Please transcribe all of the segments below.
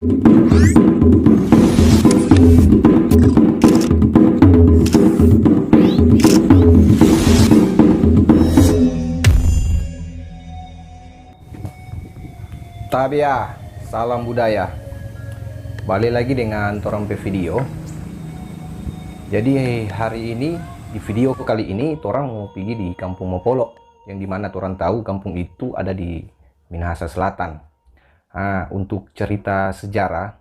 Tabia, salam budaya. Balik lagi dengan torang video. Jadi hari ini, di video kali ini torang mau pergi di Kampung Mopolo, yang dimana torang tahu kampung itu ada di Minahasa Selatan. Nah, untuk cerita sejarah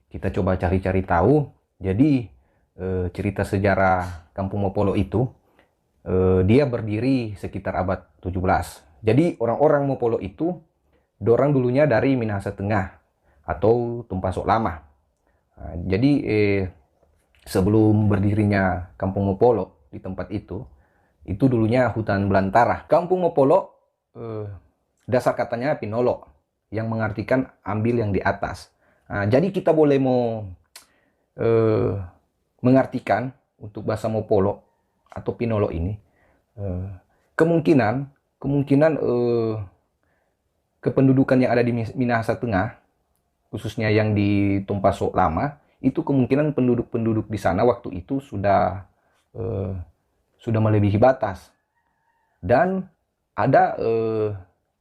kita coba cari-cari tahu. Jadi cerita sejarah Kampung Mopolo itu dia berdiri sekitar abad 17. Jadi orang-orang Mopolo itu dorang dulunya dari Minahasa Tengah atau Tumpasok Lama. Nah, jadi sebelum berdirinya Kampung Mopolo di tempat itu dulunya hutan belantara. Kampung Mopolo dasar katanya Pinolo, yang mengartikan ambil yang di atas. Nah, jadi kita boleh mau mengartikan untuk bahasa Mopolo atau Pinolo ini kemungkinan kependudukan yang ada di Minahasa Tengah, khususnya yang di Tumpasok Lama, itu kemungkinan penduduk-penduduk di sana waktu itu sudah melebihi batas. Dan ada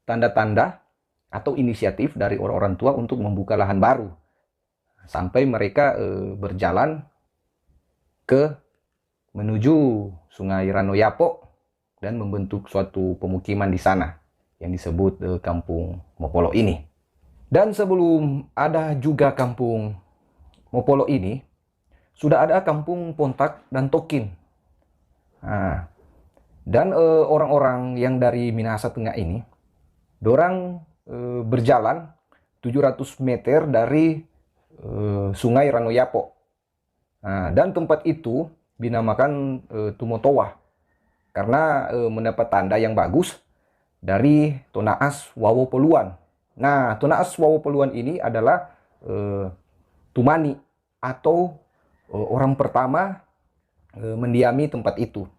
tanda-tanda atau inisiatif dari orang-orang tua untuk membuka lahan baru. Sampai mereka berjalan menuju Sungai Ranoyapo dan membentuk suatu pemukiman di sana yang disebut Kampung Mopolo ini. Dan sebelum ada juga Kampung Mopolo ini, sudah ada Kampung Pontak dan Tokin. Nah, dan orang-orang yang dari Minahasa Tengah ini, dorang berjalan 700 meter dari Sungai Ranoyapo. Nah, dan tempat itu dinamakan Tumotowa karena mendapat tanda yang bagus dari Tonaas Wawo Poluan. Nah, Tonaas Wawo Poluan ini adalah Tumani atau orang pertama mendiami tempat itu.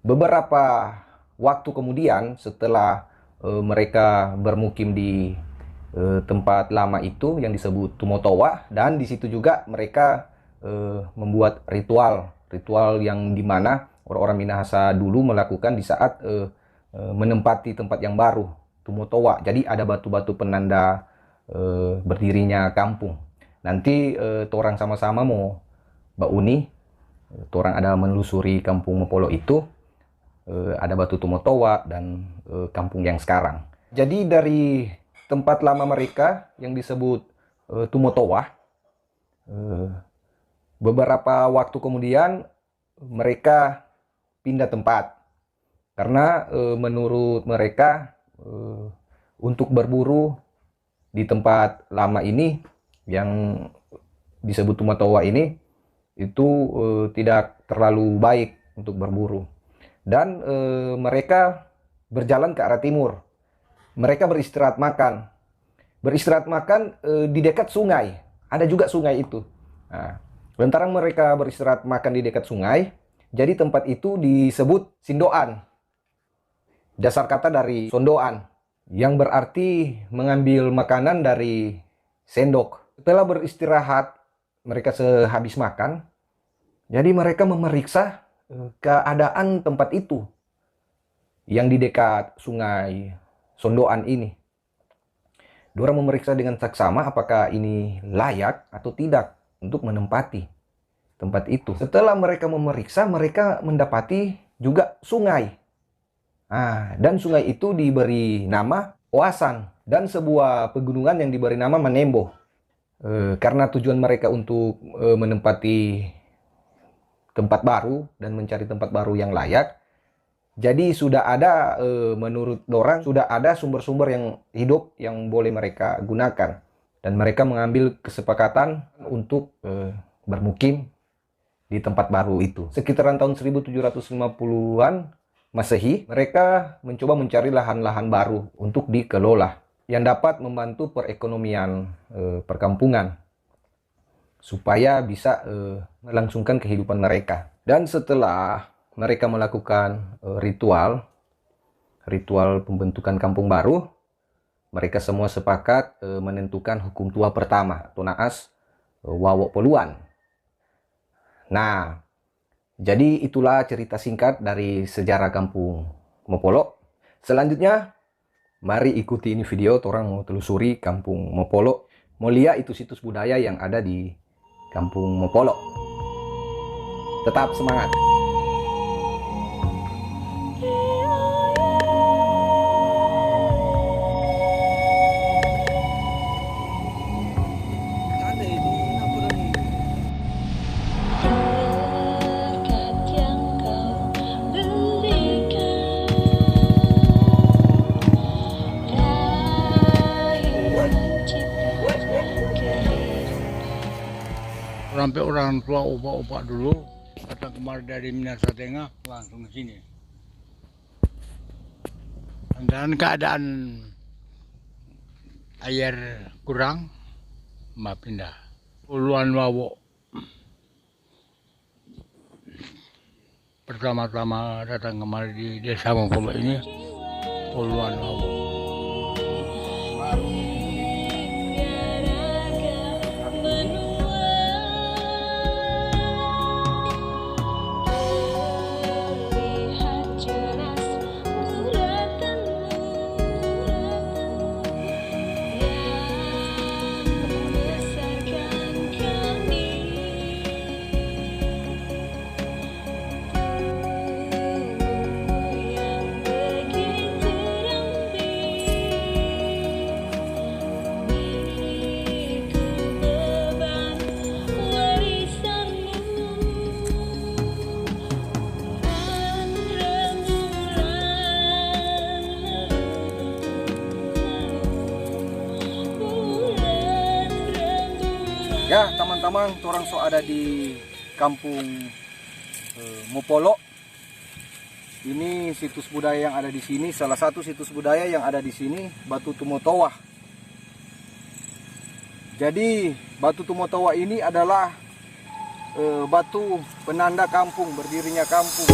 Beberapa waktu kemudian setelah mereka bermukim di tempat lama itu yang disebut Tumotowa, dan di situ juga mereka membuat ritual yang dimana orang-orang Minahasa dulu melakukan di saat menempati tempat yang baru, Tumotowa. Jadi ada batu-batu penanda berdirinya kampung. Nanti torang sama-sama mau bauni, torang ada menelusuri Kampung Mopolo itu, ada batu Tumotowa dan kampung yang sekarang. Jadi dari tempat lama mereka yang disebut Tumotowa, beberapa waktu kemudian mereka pindah tempat. Karena menurut mereka untuk berburu di tempat lama ini yang disebut Tumotowa ini itu tidak terlalu baik untuk berburu. Dan mereka berjalan ke arah timur. Mereka beristirahat makan. Di dekat sungai. Ada juga sungai itu. Nah, lantaran mereka beristirahat makan di dekat sungai, jadi tempat itu disebut Sindoan. Dasar kata dari sondoan, yang berarti mengambil makanan dari sendok. Setelah beristirahat, mereka sehabis makan, jadi mereka memeriksa keadaan tempat itu yang di dekat sungai Sondoan ini. Dorang memeriksa dengan saksama apakah ini layak atau tidak untuk menempati tempat itu. Setelah mereka memeriksa, mereka mendapati juga sungai. Dan sungai itu diberi nama Oasan dan sebuah pegunungan yang diberi nama Manembo. Karena tujuan mereka untuk menempati tempat baru dan mencari tempat baru yang layak, jadi sudah ada menurut dorang sudah ada sumber-sumber yang hidup yang boleh mereka gunakan, dan mereka mengambil kesepakatan untuk bermukim di tempat baru itu. Sekitaran tahun 1750-an Masehi, mereka mencoba mencari lahan-lahan baru untuk dikelola yang dapat membantu perekonomian perkampungan supaya bisa melangsungkan kehidupan mereka. Dan setelah mereka melakukan ritual pembentukan kampung baru, mereka semua sepakat menentukan hukum tua pertama atau naas Wawok Poluan. Nah, jadi itulah cerita singkat dari sejarah kampung Mopolo. Selanjutnya, mari ikuti ini video, orang mau telusuri kampung Mopolo. Mau lihat itu situs budaya yang ada di kampung Mopolo. Tetap semangat! Sampai orang tua opak-opak dulu datang kemari dari Minasa Tengah langsung ke sini. Dan keadaan air kurang, pindah. Puluhan Wawok pertama-tama datang kemari di desa Mopolo ini, puluhan Wawok. Ya teman-teman, orang so ada di kampung Mopolo. Ini situs budaya yang ada di sini. Salah satu situs budaya yang ada di sini Batu Tumotowa. Jadi Batu Tumotowa ini adalah batu penanda kampung, berdirinya kampung.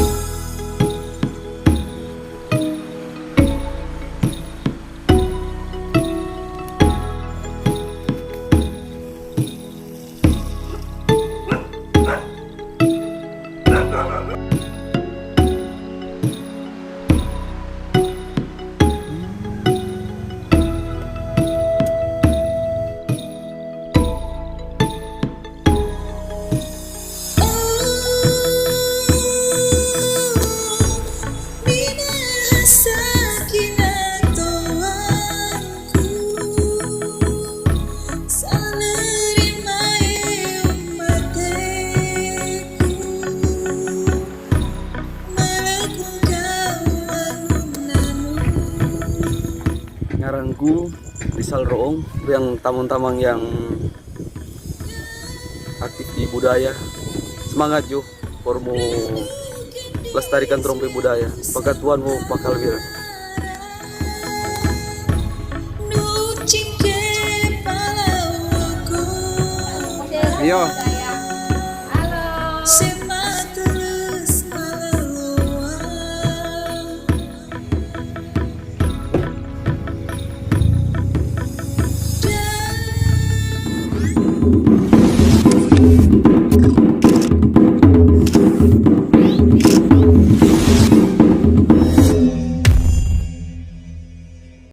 Ngarangku Rizal Roong, yang tamang-tamang yang aktif di budaya. Semangat Jo, formu lestarikan trompe budaya. Pagatuanmu bakal wira. Ayo. Halo.